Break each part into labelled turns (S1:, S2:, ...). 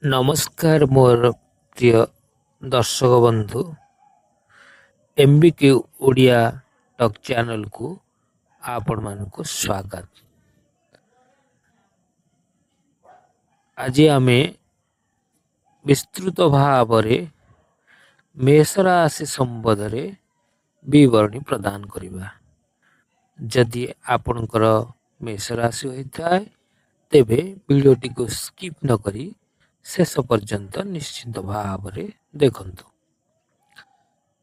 S1: नमस्कार मोर प्रिय दर्शक बंधु एमबीक्यू ओडिया टॉक चैनल को आपण मानक स्वागत। आज आमे विस्तृत भाव मेष राशि संबंध विवरणी प्रदान करिबा। जदि आपणकर मेष राशि होता है तेबे वीडियोटी को स्किप न करी शेष पर्यंत निश्चित भाव देखंतु।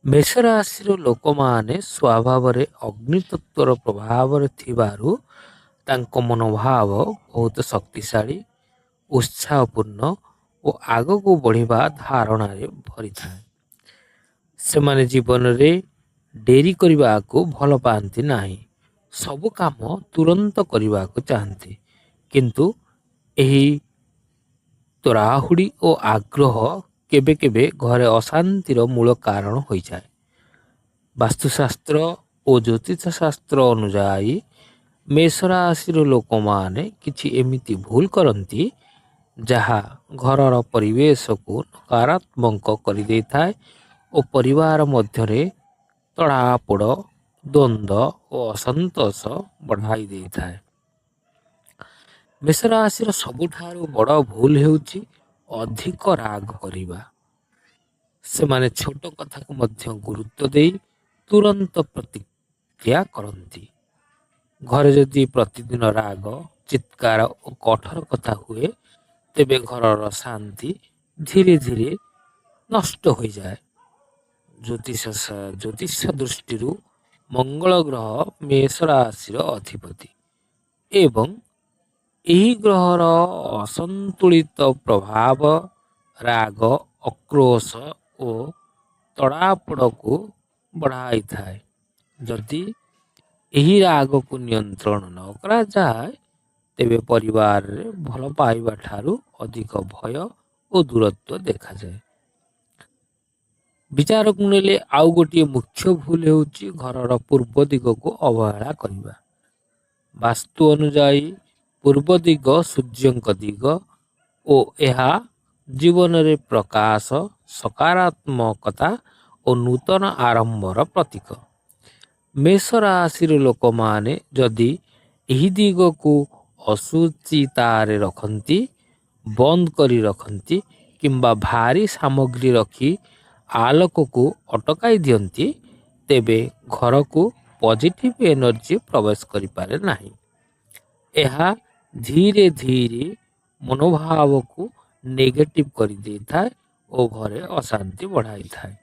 S1: मेष राशि लोक माने स्वभाव अग्नितत्वर प्रभाव थिबारु तांको मनोभाव बहुत शक्तिशाली उत्साहपूर्ण और आगको बढ़िबा धारणा भरी थाए। सेमाने जीवन रे डेरी करने को भल पाती नहीं, सबु काम तुरंत करने को चाहती, किंतु एही तोराहुड़ी और आग्रह केबे केबे घरे अशांतिर मूल कारण हो जाए। वास्तुशास्त्र और ज्योतिष शास्त्र अनुजाई मेष राशि लोक माने किछि एमिति भूल करती जहा घरर परिवेश को नकारात्मक कर दे थाए और परिवार मध्यरे तड़ापोड़ द्वंद्व और असंतोष बढ़ाई दे थाए। मेष राशि सबुठारु बड़ भूल हेउची अधिक राग करिबा। से माने छोट कथा को मध्य गुरुत्व दे तुरंत प्रतिक्रिया करती। घरे जदि प्रतिदिन राग चित्कार और कठोर कथा हुए तेबे घरर शांति धीरे धीरे नष्ट हो जाए। ज्योतिष दृष्टि मंगल ग्रह मेष राशि अधिपति एवं यही ग्रहर असंतुलित प्रभाव राग आक्रोश और तड़ापोड़ को बढ़ाई थाए। जदि यही राग को नियंत्रण न करा जाए तेबे परिवार रे भल पाइबा ठारू अधिक भय और दूरत्व देखा जाए। विचार को नेले आउ गोटे मुख्य भूल हेउची घरर पूर्व दिग को अवहेला करिबा। वास्तु अनुजाई पूर्व दिग सूर्यंक दिग और यह जीवन रे प्रकाश सकारात्मकता और नूतन आरंभर प्रतीक। मेष राशि लोक माने जदि यही दिग को असुचितारे रखती, बंद करी रखती किंबा भारी सामग्री रखी आलोक को अटकाई दियंती तेबे घर को पॉजिटिव एनर्जी प्रवेश करि पारे नाही। यह धीरे धीरे मनोभाव को नेगेटिव कर दे थाए और घरे अशांति बढ़ाई थाए।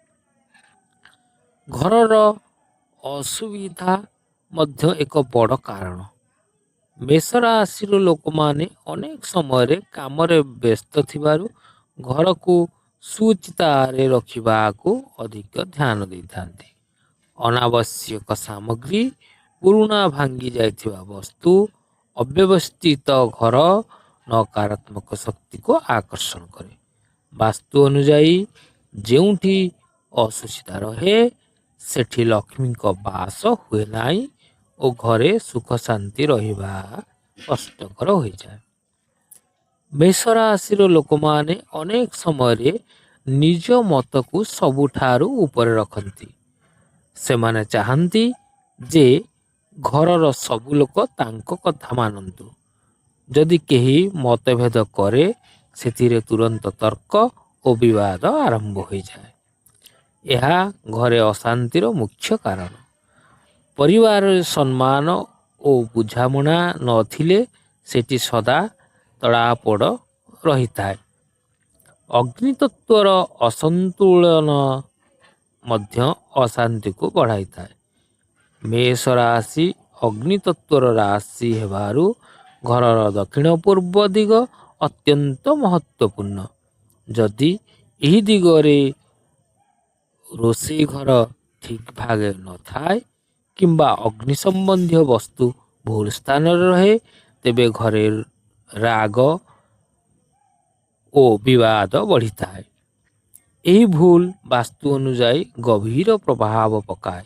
S1: घरर असुविधा मध्य एक बड़ कारण। मेष राशि लोक माने अनेक समय काम व्यस्त थिबारु घर को सुचितारे रखिबा को अधिक ध्यान दे थांती। अनावश्यक सामग्री पुराना भांगी जाइथिबा वस्तु अव्यवस्थित घर नकारात्मक शक्ति को आकर्षण करे। वास्तु अनुजाई जेउठी असुचिता रहे सेठी लक्ष्मी को बास हुए नाई और घरे सुख शांति रहिबा कष्टकर हो जाए। मेष राशि लोक माने अनेक समय निज मत को सबुठारु ऊपर रखती। से माने चाहती जे घरर सबु लोक तांको कथा मानन्तु। जदि केही मतभेद करे सेतिरे तुरंत तर्क और विवाद आरंभ हो जाए। यह घरे अशांतिर मुख्य कारण। परिवार सम्मान और बुझामणा नथिले सेठी सदा तड़ापोड़ रही थाए। अग्नितत्वर असंतुलन मध्य अशांति को बढ़ाई थाए। मेष राशि अग्नितत्वर राशि हेबारु घरर दक्षिण पूर्व दिग अत्यंत महत्वपूर्ण। जदि यही दिगरे रोषे घर ठीक भागे न थाए किंबा अग्नि संबंधी वस्तु भूल स्थान रहे तेबे घरे राग और विवाद बढ़ी थाए। यही भूल वास्तु अनुजाई गभीर प्रभाव पकाए।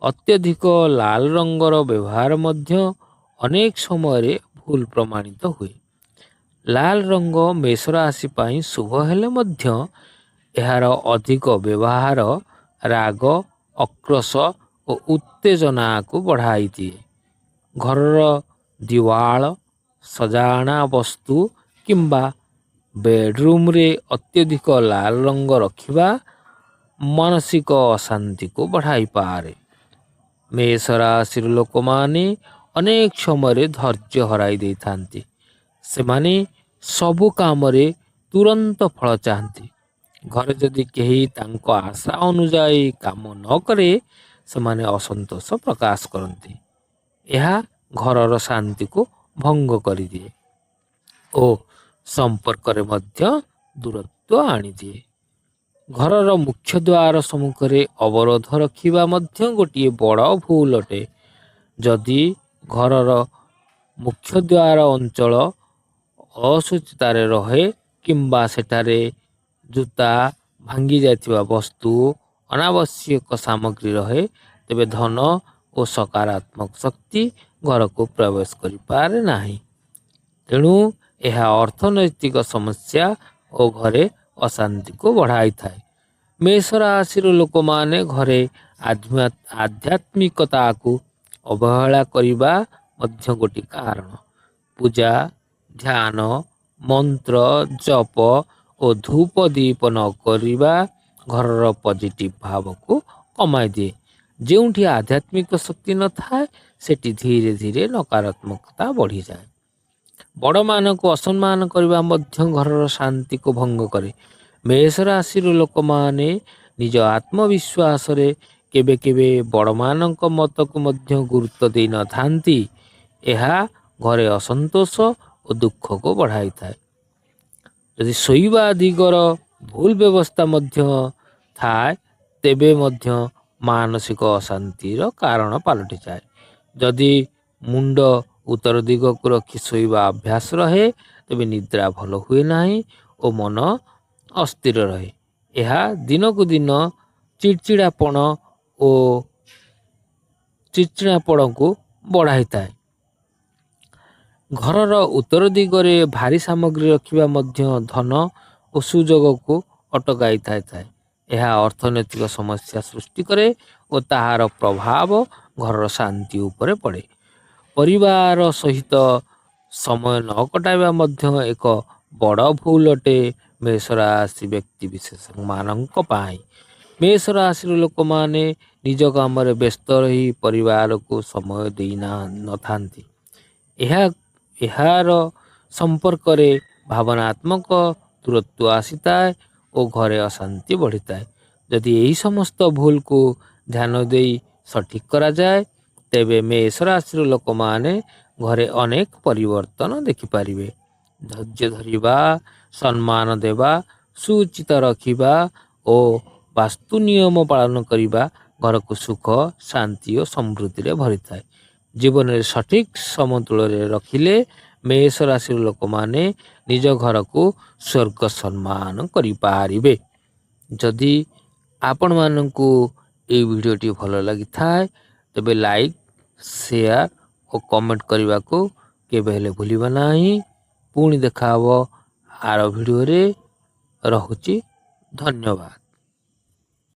S1: अत्यधिक लाल रंगर व्यवहार मध्य अनेक समय भूल प्रमाणित हुए। ଲାଲ ରଙ୍ଗ ମେଷ ରାଶି ପାଇଁ ଶୁଭ ହେଲେ ମଧ୍ୟ ଏହାର ଅଧିକ ବ୍ୟବହାର ରାଗ, ଅକ୍ରୋଶ ଓ ଉତ୍ତେଜନାକୁ ବଢ଼ାଇ ଦିଏ। ଘରର ଦିୱାଳ, ସଜାଣା ବସ୍ତୁ କିମ୍ବା ବେଡରୁମ୍ରେ ଅତ୍ୟଧିକ ଲାଲ ରଙ୍ଗ ରଖିବା ମାନସିକ ଅଶାନ୍ତିକୁ ବଢ଼ାଇପାରେ। ମେଷ ରାଶିର ଲୋକମାନେ ଅନେକ ସମୟରେ ଧୈର୍ଯ୍ୟ ହରାଇ ଦେଇଥାନ୍ତି। ସେମାନେ ସବୁ କାମରେ ତୁରନ୍ତ ଫଳ ଚାହାନ୍ତି। ଘରେ ଯଦି କେହି ତାଙ୍କ ଆଶା ଅନୁଯାୟୀ କାମ ନ କରେ, ସେମାନେ ଅସନ୍ତୋଷ ପ୍ରକାଶ କରନ୍ତି। ଏହା ଘରର ଶାନ୍ତିକୁ ଭଙ୍ଗ କରିଦିଏ ଓ ସମ୍ପର୍କରେ ମଧ୍ୟ ଦୂରତ୍ୱ ଆଣିଦିଏ। ଘରର ମୁଖ୍ୟ ଦ୍ୱାର ସମ୍ମୁଖରେ ଅବରୋଧ ରଖିବା ମଧ୍ୟ ଗୋଟିଏ ବଡ଼ ଭୁଲ ଅଟେ। ଯଦି ଘରର ମୁଖ୍ୟ ଦ୍ୱାର ଅଞ୍ଚଳ ଅସୁଚିତାରେ ରହେ କିମ୍ବା ସେଠାରେ ଜୁତା, ଭାଙ୍ଗି ଯାଇଥିବା ବସ୍ତୁ, ଅନାବଶ୍ୟକ ସାମଗ୍ରୀ ରହେ, ତେବେ ଧନ ଓ ସକାରାତ୍ମକ ଶକ୍ତି ଘରକୁ ପ୍ରବେଶ କରିପାରେ ନାହିଁ। ତେଣୁ ଏହା ଅର୍ଥନୈତିକ ସମସ୍ୟା ଓ ଘରେ ଅଶାନ୍ତିକୁ ବଢ଼ାଇଥାଏ। ମେଷ ରାଶିର ଲୋକମାନେ ଘରେ ଆଧ୍ୟାତ୍ମିକତାକୁ ଅବହେଳା କରିବା ମଧ୍ୟ ଗୋଟିଏ କାରଣ। ପୂଜା, ଧ୍ୟାନ, ମନ୍ତ୍ର ଜପ ଓ ଧୂପ ଦୀପ ନ କରିବା ଘରର ପଜିଟିଭ ଭାବକୁ କମାଇ ଦିଏ। ଯେଉଁଠି ଆଧ୍ୟାତ୍ମିକ ଶକ୍ତି ନଥାଏ, ସେଠି ଧୀରେ ଧୀରେ ନକାରାତ୍ମକତା ବଢ଼ିଯାଏ। ବଡ଼ମାନଙ୍କୁ ଅସମ୍ମାନ କରିବା ମଧ୍ୟ ଘରର ଶାନ୍ତିକୁ ଭଙ୍ଗ କରେ। ମେଷ ରାଶିର ଲୋକମାନେ ନିଜ ଆତ୍ମବିଶ୍ୱାସରେ କେବେ କେବେ ବଡ଼ମାନଙ୍କ ମତକୁ ମଧ୍ୟ ଗୁରୁତ୍ୱ ଦେଇନଥାନ୍ତି। ଏହା ଘରେ ଅସନ୍ତୋଷ ଓ ଦୁଃଖକୁ ବଢ଼ାଇଥାଏ। ଯଦି ଶୋଇବା ଦିଗର ଭୁଲ ବ୍ୟବସ୍ଥା ମଧ୍ୟ ଥାଏ, ତେବେ ମଧ୍ୟ ମାନସିକ ଅଶାନ୍ତିର କାରଣ ପାଲଟିଯାଏ। ଯଦି ମୁଣ୍ଡ ଉତ୍ତର ଦିଗକୁ ରଖି ଶୋଇବା ଅଭ୍ୟାସ ରହେ, ତେବେ ନିଦ୍ରା ଭଲ ହୁଏ ନାହିଁ ଓ ମନ ଅସ୍ଥିର ରହେ। ଏହା ଦିନକୁ ଦିନ ଚିଡ଼ଚିଡ଼ାପଣକୁ ବଢ଼ାଇଥାଏ। ଘରର ଉତ୍ତର ଦିଗରେ ଭାରୀ ସାମଗ୍ରୀ ରଖିବା ମଧ୍ୟ ଧନ ଓ ସୁଯୋଗକୁ ଅଟକାଇଥାଏ। ଏହା ଅର୍ଥନୈତିକ ସମସ୍ୟା ସୃଷ୍ଟି କରେ ଓ ତାହାର ପ୍ରଭାବ ଘରର ଶାନ୍ତି ଉପରେ ପଡ଼େ। ପରିବାର ସହିତ ସମୟ ନ କଟାଇବା ମଧ୍ୟ ଏକ ବଡ଼ ଭୁଲ ଅଟେ। ମେଷ ରାଶି ବ୍ୟକ୍ତିବିଶେଷମାନଙ୍କ ପାଇଁ ମେଷ ରାଶିର ଲୋକମାନେ ନିଜ କାମରେ ବ୍ୟସ୍ତ ରହି ପରିବାରକୁ ସମୟ ଦେଇ ନଥାନ୍ତି। ଏହାର ସମ୍ପର୍କରେ ଭାବନାତ୍ମକ ଦୂରତ୍ୱ ଆସିଥାଏ ଓ ଘରେ ଅଶାନ୍ତି ବଢ଼ିଥାଏ। ଯଦି ଏହି ସମସ୍ତ ଭୁଲକୁ ଧ୍ୟାନ ଦେଇ ସଠିକ୍ କରାଯାଏ, ତେବେ ମେଷ ରାଶିର ଲୋକମାନେ ଘରେ ଅନେକ ପରିବର୍ତ୍ତନ ଦେଖିପାରିବେ। ଧୈର୍ଯ୍ୟ ଧରିବା, ସମ୍ମାନ ଦେବା, ସୁଚିତା ରଖିବା ଓ ବାସ୍ତୁ ନିୟମ ପାଳନ କରିବା ଘରକୁ ସୁଖ, ଶାନ୍ତି ଓ ସମୃଦ୍ଧିରେ ଭରିଥାଏ। ଜୀବନରେ ସଠିକ୍ ସମତୁଳରେ ରଖିଲେ ମେଷ ରାଶିର ଲୋକମାନେ ନିଜ ଘରକୁ ସ୍ୱର୍ଗ ସମ୍ମାନ କରିପାରିବେ। ଯଦି ଆପଣମାନଙ୍କୁ ଏହି ଭିଡ଼ିଓଟି ଭଲ ଲାଗିଥାଏ, ତେବେ ଲାଇକ୍, ସେୟାର ଓ କମେଣ୍ଟ କରିବାକୁ କେବେ ହେଲେ ଭୁଲିବା ନାହିଁ। ପୁଣି ଦେଖା ହେବ ଆର ଭିଡ଼ିଓରେ। ରହୁଛି, ଧନ୍ୟବାଦ।